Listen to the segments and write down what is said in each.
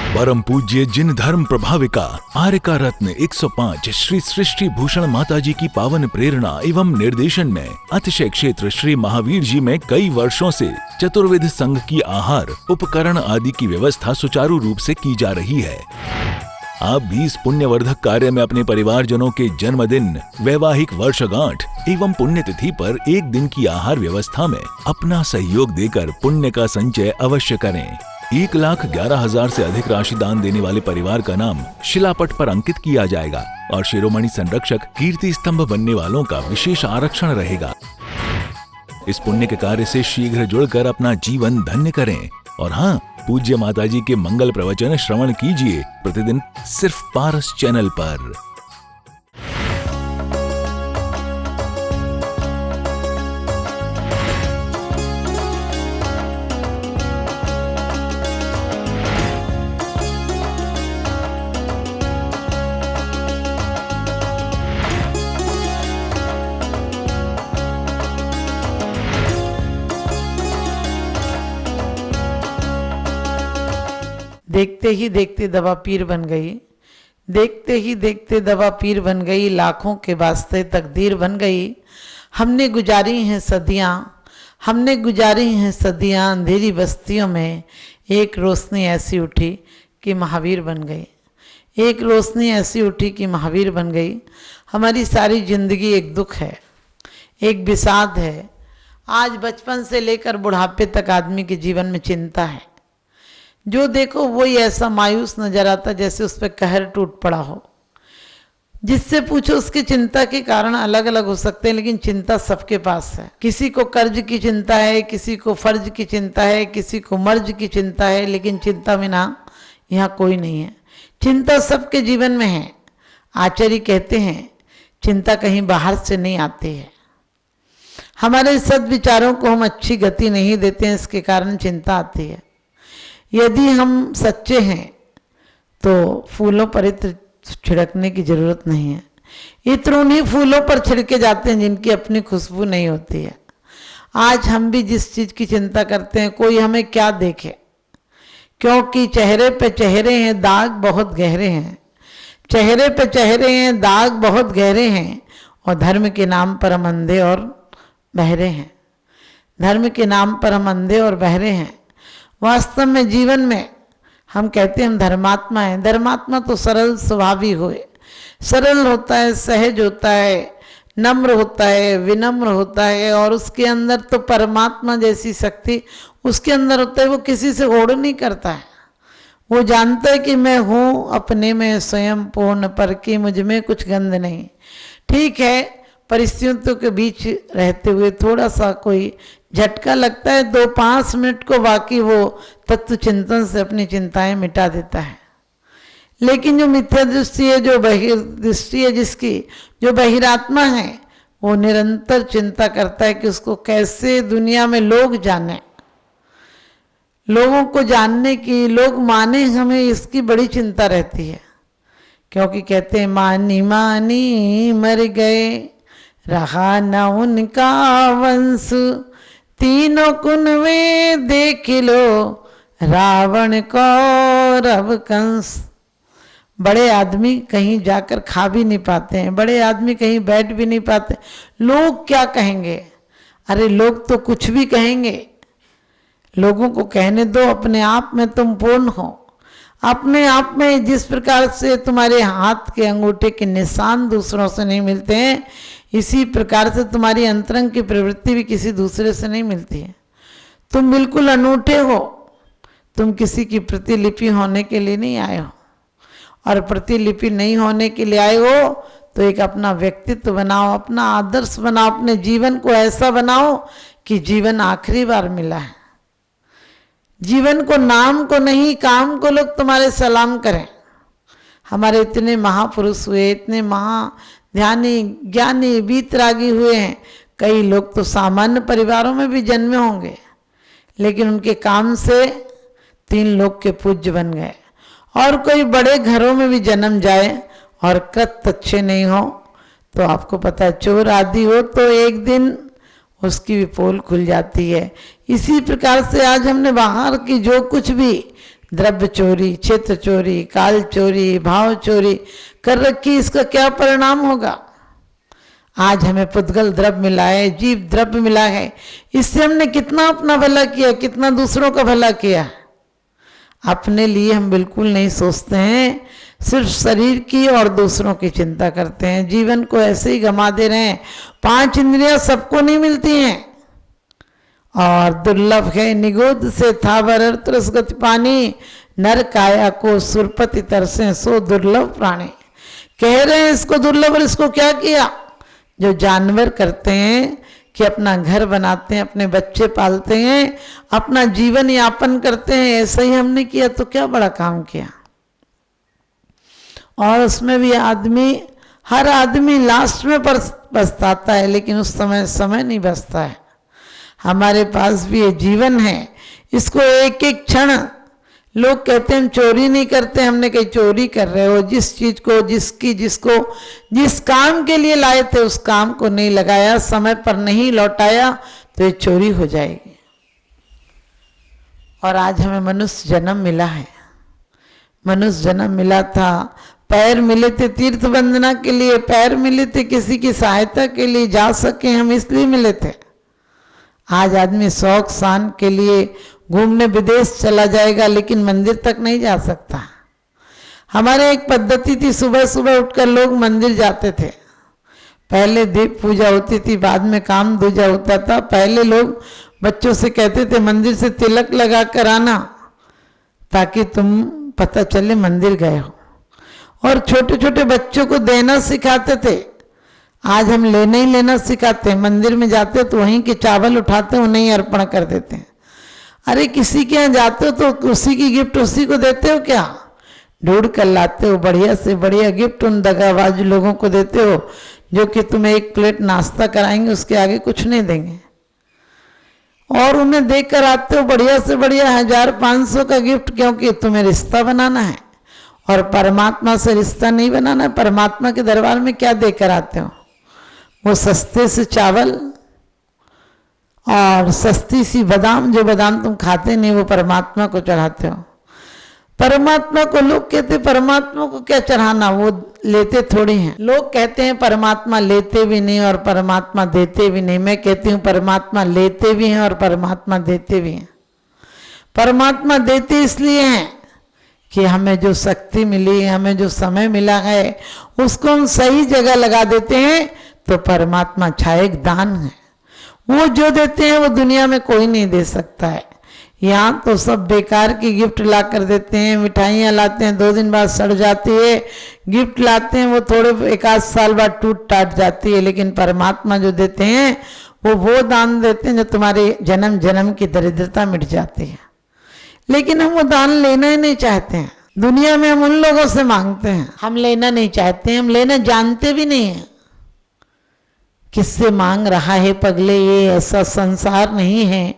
परम पूज्य जिन धर्म प्रभाविका आर्यका रत्न 105 श्री सृष्टि भूषण माताजी की पावन प्रेरणा एवं निर्देशन में अतिशय क्षेत्र श्री महावीर जी में कई वर्षों से चतुर्विध संघ की आहार उपकरण आदि की व्यवस्था सुचारू रूप से की जा रही है। आप भी इस पुण्यवर्धक कार्य में अपने परिवारजनों के जन्मदिन, वैवाहिक वर्षगांठ एवं पुण्यतिथि पर एक दिन की आहार व्यवस्था में अपना सहयोग देकर पुण्य का संचय अवश्य करें। 1,11,000 से अधिक राशि दान देने वाले परिवार का नाम शिलापट पर अंकित किया जाएगा और शिरोमणि संरक्षक कीर्ति स्तंभ बनने वालों का विशेष आरक्षण रहेगा। इस पुण्य के कार्य से शीघ्र जुड़कर अपना जीवन धन्य करें। और हाँ, पूज्य माताजी के मंगल प्रवचन श्रवण कीजिए प्रतिदिन सिर्फ पारस चैनल पर। देखते ही देखते दवा पीर बन गई, देखते ही देखते दवा पीर बन गई, लाखों के वास्ते तकदीर बन गई। हमने गुजारी हैं सदियाँ, हमने गुजारी हैं सदियाँ, अंधेरी बस्तियों में एक रोशनी ऐसी उठी कि महावीर बन गई। एक रोशनी ऐसी उठी कि महावीर बन गई। हमारी सारी जिंदगी एक दुख है, एक विषाद है। आज बचपन से लेकर बुढ़ापे तक आदमी के जीवन में चिंता है। जो देखो वही ऐसा मायूस नजर आता जैसे उस पर कहर टूट पड़ा हो। जिससे पूछो उसकी चिंता के कारण अलग अलग हो सकते हैं, लेकिन चिंता सबके पास है। किसी को कर्ज की चिंता है, किसी को फर्ज की चिंता है, किसी को मर्ज की चिंता है, लेकिन चिंता बिना यहाँ कोई नहीं है। चिंता सबके जीवन में है। आचार्य कहते हैं चिंता कहीं बाहर से नहीं आती है। हमारे सद्विचारों को हम अच्छी गति नहीं देते हैं, इसके कारण चिंता आती है। यदि हम सच्चे हैं तो फूलों पर इत्र छिड़कने की जरूरत नहीं है। इत्र उन्हीं फूलों पर छिड़के जाते हैं जिनकी अपनी खुशबू नहीं होती है। आज हम भी जिस चीज की चिंता करते हैं, कोई हमें क्या देखे, क्योंकि चेहरे पे चेहरे हैं, दाग बहुत गहरे हैं। चेहरे पे चेहरे हैं, दाग बहुत गहरे हैं, और धर्म के नाम पर हम अंधे और बहरे हैं। धर्म के नाम पर हम अंधे और बहरे हैं। वास्तव में जीवन में हम कहते हैं हम धर्मात्मा हैं। धर्मात्मा तो सरल स्वभावी होए, सरल होता है, सहज होता है, नम्र होता है, विनम्र होता है, और उसके अंदर तो परमात्मा जैसी शक्ति उसके अंदर होता है। वो किसी से होड़ नहीं करता है। वो जानता है कि मैं हूँ अपने में स्वयं पूर्ण, पर कि मुझ में कुछ गंध नहीं। ठीक है, परिस्थितियों के बीच रहते हुए थोड़ा सा कोई झटका लगता है 2-5 मिनट को, बाकी वो तत्व चिंतन से अपनी चिंताएं मिटा देता है। लेकिन जो मिथ्या दृष्टि है, जो बहिर्दृष्टि है, जिसकी जो बहिरात्मा है, वो निरंतर चिंता करता है कि उसको कैसे दुनिया में लोग जाने, लोगों को जानने की, लोग माने हमें, इसकी बड़ी चिंता रहती है। क्योंकि कहते हैं मानी मानी मर गए, रहा न उनका वंश, तीनों कुनवे देख लो, रावण कौरव कंस। बड़े आदमी कहीं जाकर खा भी नहीं पाते हैं, बड़े आदमी कहीं बैठ भी नहीं पाते। लोग क्या कहेंगे? अरे लोग तो कुछ भी कहेंगे, लोगों को कहने दो। अपने आप में तुम पूर्ण हो। अपने आप में जिस प्रकार से तुम्हारे हाथ के अंगूठे के निशान दूसरों से नहीं मिलते हैं, इसी प्रकार से तुम्हारी अंतरंग की प्रवृत्ति भी किसी दूसरे से नहीं मिलती है। तुम बिल्कुल अनूठे हो। तुम किसी की प्रतिलिपि होने के लिए नहीं आए हो, और प्रतिलिपि नहीं होने के लिए आए हो तो एक अपना व्यक्तित्व बनाओ, अपना आदर्श बनाओ, अपने जीवन को ऐसा बनाओ कि जीवन आखिरी बार मिला है। जीवन को, नाम को नहीं, काम को लोग तुम्हारे सलाम करें। हमारे इतने महापुरुष हुए, इतने ध्यानी ज्ञानी वीतरागी हुए हैं। कई लोग तो सामान्य परिवारों में भी जन्मे होंगे, लेकिन उनके काम से 3 लोग के पूज्य बन गए। और कोई बड़े घरों में भी जन्म जाए और कृत अच्छे नहीं हो तो आपको पता है, चोर आदि हो तो एक दिन उसकी भी पोल खुल जाती है। इसी प्रकार से आज हमने बाहर की जो कुछ भी द्रव्य चोरी, चित्त चोरी, काल चोरी, भाव चोरी कर रखी, इसका क्या परिणाम होगा? आज हमें पुद्गल द्रव्य मिला है, जीव द्रव्य मिला है, इससे हमने कितना अपना भला किया, कितना दूसरों का भला किया। अपने लिए हम बिल्कुल नहीं सोचते हैं, सिर्फ शरीर की और दूसरों की चिंता करते हैं। जीवन को ऐसे ही गंवा दे रहे हैं। 5 इंद्रियां सबको नहीं मिलती हैं और दुर्लभ है। निगोद से था वर तरस गति पानी, नर काया को सुरपति तरसे सो दुर्लभ प्राणी। कह रहे हैं इसको दुर्लभ, और इसको क्या किया? जो जानवर करते हैं कि अपना घर बनाते हैं, अपने बच्चे पालते हैं, अपना जीवन यापन करते हैं, ऐसा ही हमने किया तो क्या बड़ा काम किया। और उसमें भी आदमी, हर आदमी लास्ट में पछताता है, लेकिन उस समय नहीं बचता है। हमारे पास भी ये जीवन है, इसको एक एक क्षण, लोग कहते हैं हम चोरी नहीं करते, हमने कहीं चोरी कर रहे हो। जिस चीज को, जिसको जिस काम के लिए लाए थे उस काम को नहीं लगाया, समय पर नहीं लौटाया, तो ये चोरी हो जाएगी। और आज हमें मनुष्य जन्म मिला है। मनुष्य जन्म मिला था, पैर मिले थे तीर्थ वंदना के लिए, पैर मिले थे किसी की सहायता के लिए, जा सके हम इसलिए मिले थे। आज आदमी शौक शान के लिए घूमने विदेश चला जाएगा, लेकिन मंदिर तक नहीं जा सकता। हमारे एक पद्धति थी, सुबह सुबह उठकर लोग मंदिर जाते थे। पहले दीप पूजा होती थी, बाद में काम दूजा होता था। पहले लोग बच्चों से कहते थे मंदिर से तिलक लगा कर आना, ताकि तुम पता चले मंदिर गए हो। और छोटे छोटे बच्चों को देना सिखाते थे। आज हम लेना ही लेना सिखाते हैं। मंदिर में जाते तो वहीं के चावल उठाते हैं, उन्हें अर्पण कर देते हैं। अरे किसी के यहाँ जाते हो तो उसी की गिफ्ट उसी को देते हो क्या? ढूंढ कर लाते हो बढ़िया से बढ़िया गिफ्ट, उन दगाबाज लोगों को देते हो जो कि तुम्हें एक प्लेट नाश्ता कराएंगे, उसके आगे कुछ नहीं देंगे। और उन्हें देकर आते हो बढ़िया से बढ़िया 1000-500 का गिफ्ट, क्योंकि तुम्हें रिश्ता बनाना है और परमात्मा से रिश्ता नहीं बनाना है। परमात्मा के दरबार में क्या देकर आते हो? वो सस्ते से चावल और सस्ती सी बादाम, जो बादाम तुम खाते नहीं, वो परमात्मा को चढ़ाते हो। परमात्मा को लोग कहते परमात्मा को क्या चढ़ाना, वो लेते थोड़ी हैं। लोग कहते हैं परमात्मा लेते भी नहीं और परमात्मा देते भी नहीं। मैं कहती हूँ परमात्मा लेते भी हैं और परमात्मा देते भी हैं। परमात्मा देते इसलिए हैं कि हमें जो शक्ति मिली है, हमें जो समय मिला है, उसको हम सही जगह लगा देते हैं तो परमात्मा छायक दान है। वो जो देते हैं वो दुनिया में कोई नहीं दे सकता है। यहाँ तो सब बेकार की गिफ्ट ला कर देते हैं, मिठाइयाँ लाते हैं, 2 दिन बाद सड़ जाती है। गिफ्ट लाते हैं, वो थोड़े 1-8 साल बाद टूट टाट जाती है। लेकिन परमात्मा जो देते हैं वो दान देते हैं जो तुम्हारी जन्म जन्म की दरिद्रता मिट जाती है। लेकिन हम वो दान लेना ही नहीं चाहते हैं। दुनिया में हम उन लोगों से मांगते हैं, हम लेना नहीं चाहते हैं, हम लेना जानते भी नहीं है। किससे मांग रहा है पगले, ये ऐसा संसार नहीं है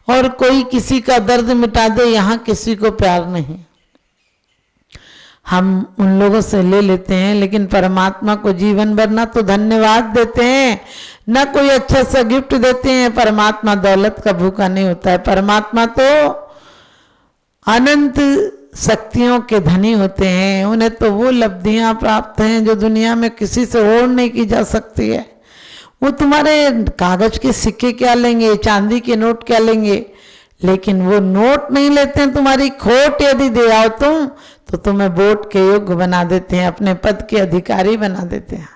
और कोई किसी का दर्द मिटा दे, यहाँ किसी को प्यार नहीं। हम उन लोगों से ले लेते हैं, लेकिन परमात्मा को जीवन भर ना तो धन्यवाद देते हैं, ना कोई अच्छा सा गिफ्ट देते हैं। परमात्मा दौलत का भूखा नहीं होता है। परमात्मा तो अनंत शक्तियों के धनी होते हैं। उन्हें तो वो लब्धियां प्राप्त हैं जो दुनिया में किसी से और नहीं की जा सकती है। वो तुम्हारे कागज के सिक्के क्या लेंगे, चांदी के नोट क्या लेंगे, लेकिन वो नोट नहीं लेते हैं। तुम्हारी खोट यदि दे आओ तुम, तो तुम्हें वोट के योग्य बना देते हैं, अपने पद के अधिकारी बना देते हैं।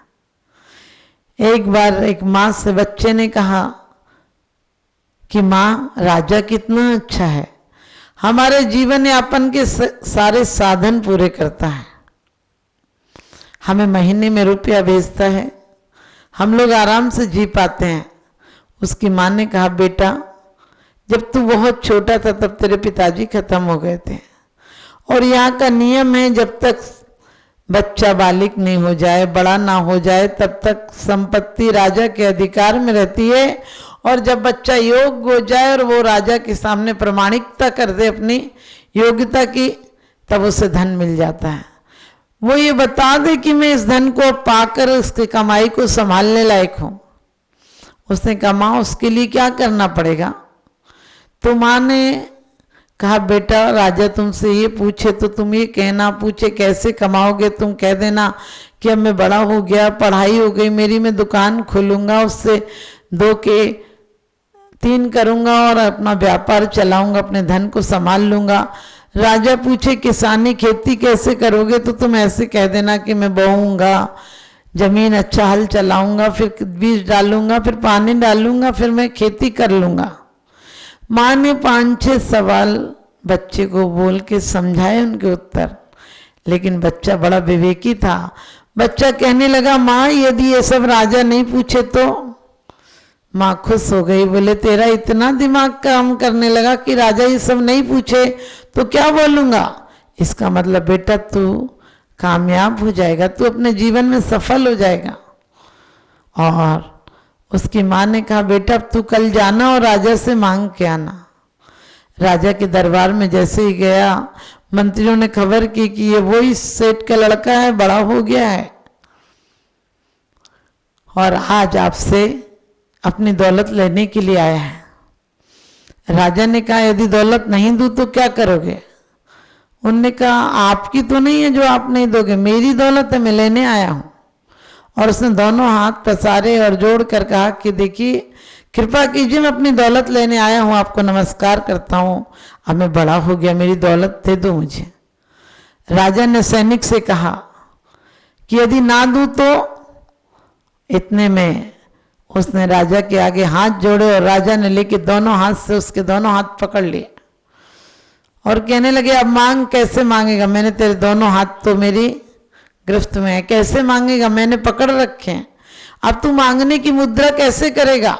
एक बार एक माँ से बच्चे ने कहा कि माँ, राजा कितना अच्छा है, हमारे जीवन यापन के सारे साधन पूरे करता है, हमें महीने में रुपया भेजता है, हम लोग आराम से जी पाते हैं। उसकी माँ ने कहा, बेटा जब तू बहुत छोटा था तब तेरे पिताजी खत्म हो गए थे, और यहाँ का नियम है जब तक बच्चा बालिक नहीं हो जाए, बड़ा ना हो जाए, तब तक संपत्ति राजा के अधिकार में रहती है, और जब बच्चा योग्य हो जाए और वो राजा के सामने प्रमाणिकता कर दे अपनी योग्यता की, तब उसे धन मिल जाता है। वो ये बता दे कि मैं इस धन को पाकर उसकी कमाई को संभालने लायक हूं। उसने कहा, माँ उसके लिए क्या करना पड़ेगा? तो माँ ने कहा बेटा राजा तुमसे ये पूछे तो तुम ये कहना, पूछे कैसे कमाओगे तुम कह देना कि अब मैं बड़ा हो गया, पढ़ाई हो गई मेरी, मैं दुकान खोलूंगा, उससे 2 के 3 करूंगा और अपना व्यापार चलाऊंगा, अपने धन को संभाल लूंगा। राजा पूछे किसानी खेती कैसे करोगे तो तुम ऐसे कह देना कि मैं बोऊंगा, जमीन अच्छा हल चलाऊंगा, फिर बीज डालूंगा, फिर पानी डालूंगा, फिर मैं खेती कर लूंगा। माँ ने 5-6 सवाल बच्चे को बोल के समझाए उनके उत्तर, लेकिन बच्चा बड़ा विवेकी था। बच्चा कहने लगा माँ यदि ये सब राजा नहीं पूछे तो। माँ खुश हो गई, बोले तेरा इतना दिमाग काम करने लगा कि राजा ये सब नहीं पूछे तो क्या बोलूंगा, इसका मतलब बेटा तू कामयाब हो जाएगा, तू अपने जीवन में सफल हो जाएगा। और उसकी माँ ने कहा बेटा तू कल जाना और राजा से मांग के आना। राजा के दरबार में जैसे ही गया, मंत्रियों ने खबर की कि ये वही सेठ का लड़का है, बड़ा हो गया है और आज आपसे अपनी दौलत लेने के लिए आया है। राजा ने कहा यदि दौलत नहीं दूं तो क्या करोगे? उनने कहा आपकी तो नहीं है जो आप नहीं दोगे, मेरी दौलत है, मैं लेने आया हूं। और उसने दोनों हाथ पसारे और जोड़ कर कहा कि देखिए कृपा कीजिए, मैं अपनी दौलत लेने आया हूं, आपको नमस्कार करता हूं, अब मैं बड़ा हो गया, मेरी दौलत दे दो मुझे। राजा ने सैनिक से कहा कि यदि ना दूं तो। इतने में उसने राजा के आगे हाथ जोड़े और राजा ने लेके दोनों हाथ से उसके दोनों हाथ पकड़ लिए और कहने लगे अब मांग, कैसे मांगेगा, मैंने तेरे दोनों हाथ तो मेरी गिरफ्त में है, कैसे मांगेगा, मैंने पकड़ रखे हैं, अब तू मांगने की मुद्रा कैसे करेगा?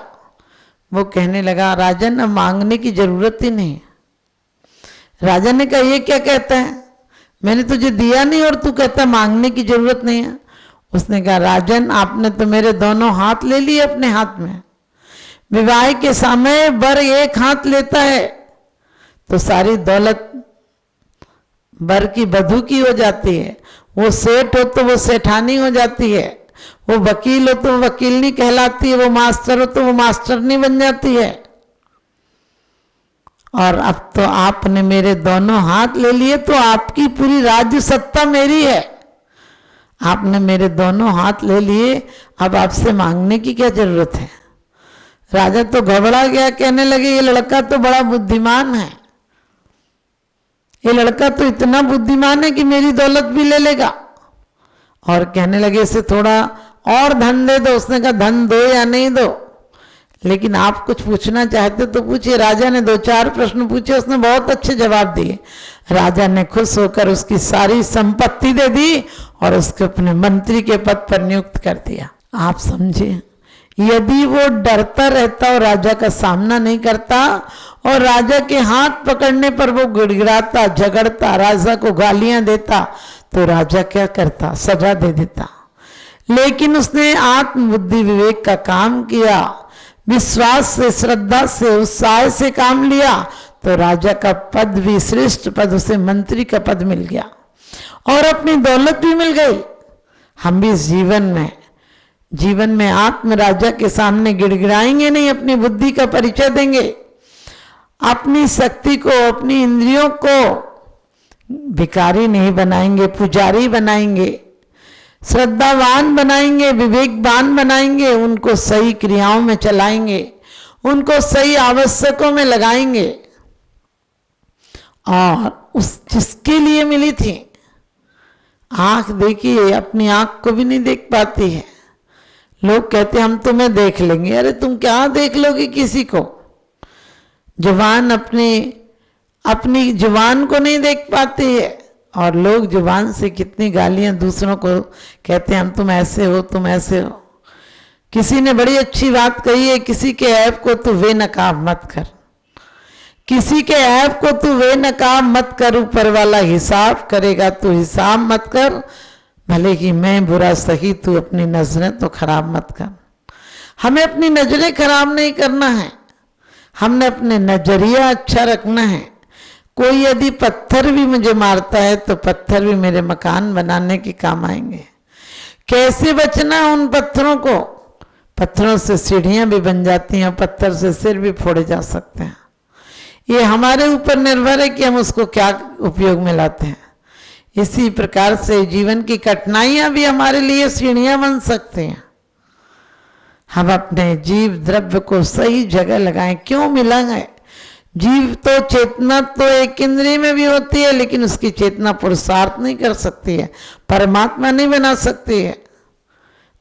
वो कहने लगा राजन अब मांगने की जरूरत ही नहीं। राजा ने कहा ये क्या कहता है, मैंने तुझे दिया नहीं और तू कहता मांगने की जरूरत नहीं है। उसने कहा राजन आपने तो मेरे दोनों हाथ ले लिए अपने हाथ में, विवाह के समय बर एक हाथ लेता है तो सारी दौलत बर की बधू की हो जाती है, वो सेठ हो तो वो सेठानी हो जाती है, वो वकील हो तो वो वकीलनी कहलाती है, वो मास्टर हो तो वो मास्टरनी बन जाती है। और अब तो आपने मेरे दोनों हाथ ले लिए तो आपकी पूरी राज्य सत्ता मेरी है, आपने मेरे दोनों हाथ ले लिए, अब आपसे मांगने की क्या जरूरत है? राजा तो घबरा गया, कहने लगे ये लड़का तो बड़ा बुद्धिमान है, ये लड़का तो इतना बुद्धिमान है कि मेरी दौलत भी ले लेगा। और कहने लगे इसे थोड़ा और धन दे दो। उसने कहा धन दो या नहीं दो, लेकिन आप कुछ पूछना चाहते तो पूछिए। राजा ने 2-4 प्रश्न पूछे, उसने बहुत अच्छे जवाब दिए। राजा ने खुश होकर उसकी सारी संपत्ति दे दी और उसको अपने मंत्री के पद पर नियुक्त कर दिया। आप समझे, यदि वो डरता रहता और राजा का सामना नहीं करता और राजा के हाथ पकड़ने पर वो गिड़गिड़ाता, झगड़ता, राजा को गालियां देता तो राजा क्या करता, सजा दे देता। लेकिन उसने आत्मबुद्धि विवेक का काम किया, विश्वास से, श्रद्धा से, उत्साह से काम लिया तो राजा का पद भी श्रेष्ठ पद, उसे मंत्री का पद मिल गया और अपनी दौलत भी मिल गई। हम भी जीवन में आत्म राजा के सामने गिड़गिड़ाएंगे नहीं, अपनी बुद्धि का परिचय देंगे, अपनी शक्ति को, अपनी इंद्रियों को भिखारी नहीं बनाएंगे, पुजारी बनाएंगे, श्रद्धावान बनाएंगे, विवेकवान बनाएंगे, उनको सही क्रियाओं में चलाएंगे, उनको सही आवश्यकों में लगाएंगे। और उस जिसके लिए मिली थी आंख, देखिए अपनी आंख को भी नहीं देख पाती है। लोग कहते हम तुम्हें देख लेंगे, अरे तुम क्या देख लोगे किसी को? जुबान अपनी जुबान को नहीं देख पाती है और लोग जुबान से कितनी गालियां दूसरों को कहते हैं, हम तुम ऐसे हो, तुम ऐसे हो। किसी ने बड़ी अच्छी बात कही है, किसी के ऐब को तू बेनकाब मत कर, किसी के ऐब को तू बेनकाब मत कर, ऊपर वाला हिसाब करेगा, तू हिसाब मत कर, भले ही मैं बुरा सही, तू अपनी नजरें तो खराब मत कर। हमें अपनी नजरें खराब नहीं करना है, हमने अपने नजरिया अच्छा रखना है। कोई यदि पत्थर भी मुझे मारता है तो पत्थर भी मेरे मकान बनाने के काम आएंगे। कैसे बचना उन पत्थरों को? पत्थरों से सीढ़ियां भी बन जाती हैं और पत्थर से सिर भी फोड़े जा सकते हैं। ये हमारे ऊपर निर्भर है कि हम उसको क्या उपयोग में लाते हैं। इसी प्रकार से जीवन की कठिनाइयां भी हमारे लिए सीढ़ियां बन सकते हैं। हम अपने जीव द्रव्य को सही जगह लगाएं। क्यों मिलाएं? जीव तो चेतना तो एक इंद्रिय में भी होती है, लेकिन उसकी चेतना पुरुषार्थ नहीं कर सकती है, परमात्मा नहीं बना सकती है।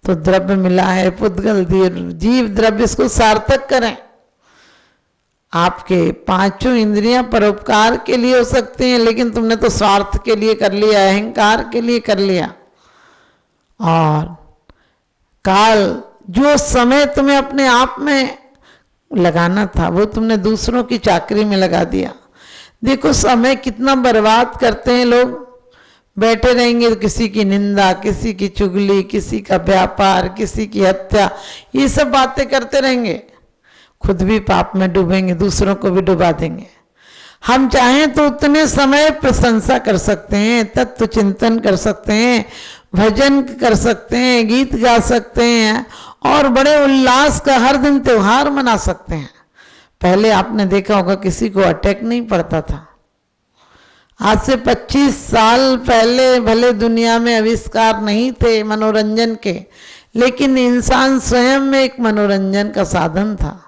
तो द्रव्य मिला है, पुद्गल जीव द्रव्य, इसको सार्थक करें। आपके पांचों इंद्रियां परोपकार के लिए हो सकती हैं, लेकिन तुमने तो स्वार्थ के लिए कर लिया, अहंकार के लिए कर लिया। और काल, जो समय तुम्हें अपने आप में लगाना था वो तुमने दूसरों की चाकरी में लगा दिया। देखो समय कितना बर्बाद करते हैं लोग। बैठे रहेंगे तो किसी की निंदा, किसी की चुगली, किसी का व्यापार, किसी की हत्या, ये सब बातें करते रहेंगे। खुद भी पाप में डूबेंगे, दूसरों को भी डुबा देंगे। हम चाहें तो उतने समय प्रशंसा कर सकते हैं, तत्व चिंतन कर सकते हैं, भजन कर सकते हैं, गीत गा सकते हैं और बड़े उल्लास का हर दिन त्योहार मना सकते हैं। पहले आपने देखा होगा किसी को अटैक नहीं पड़ता था। आज से 25 साल पहले भले दुनिया में आविष्कार नहीं थे मनोरंजन के, लेकिन इंसान स्वयं में एक मनोरंजन का साधन था।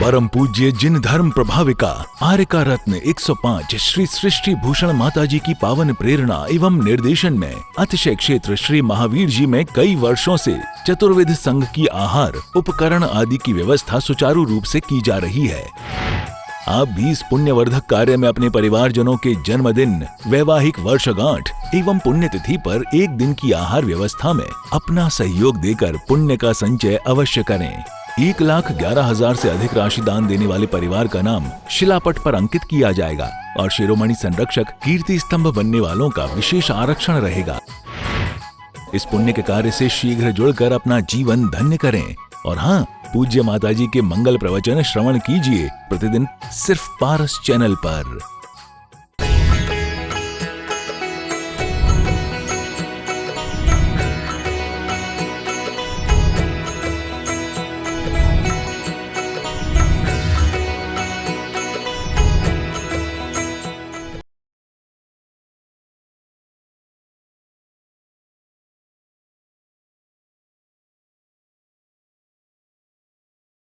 परम पूज्य जिन धर्म प्रभाविका आर्यका रत्न 105 श्री सृष्टि भूषण माताजी की पावन प्रेरणा एवं निर्देशन में अतिशय क्षेत्र श्री महावीर जी में कई वर्षों से चतुर्विध संघ की आहार, उपकरण आदि की व्यवस्था सुचारू रूप से की जा रही है। आप भी इस पुण्यवर्धक कार्य में अपने परिवारजनों के जन्मदिन, वैवाहिक वर्षगांठ एवं पुण्यतिथि पर एक दिन की आहार व्यवस्था में अपना सहयोग देकर पुण्य का संचय अवश्य करें। 1,11,000 से अधिक राशि दान देने वाले परिवार का नाम शिलापट पर अंकित किया जाएगा और शिरोमणि संरक्षक कीर्ति स्तंभ बनने वालों का विशेष आरक्षण रहेगा। इस पुण्य के कार्य से शीघ्र जुड़कर अपना जीवन धन्य करें। और हाँ, पूज्य माताजी के मंगल प्रवचन श्रवण कीजिए प्रतिदिन सिर्फ पारस चैनल पर।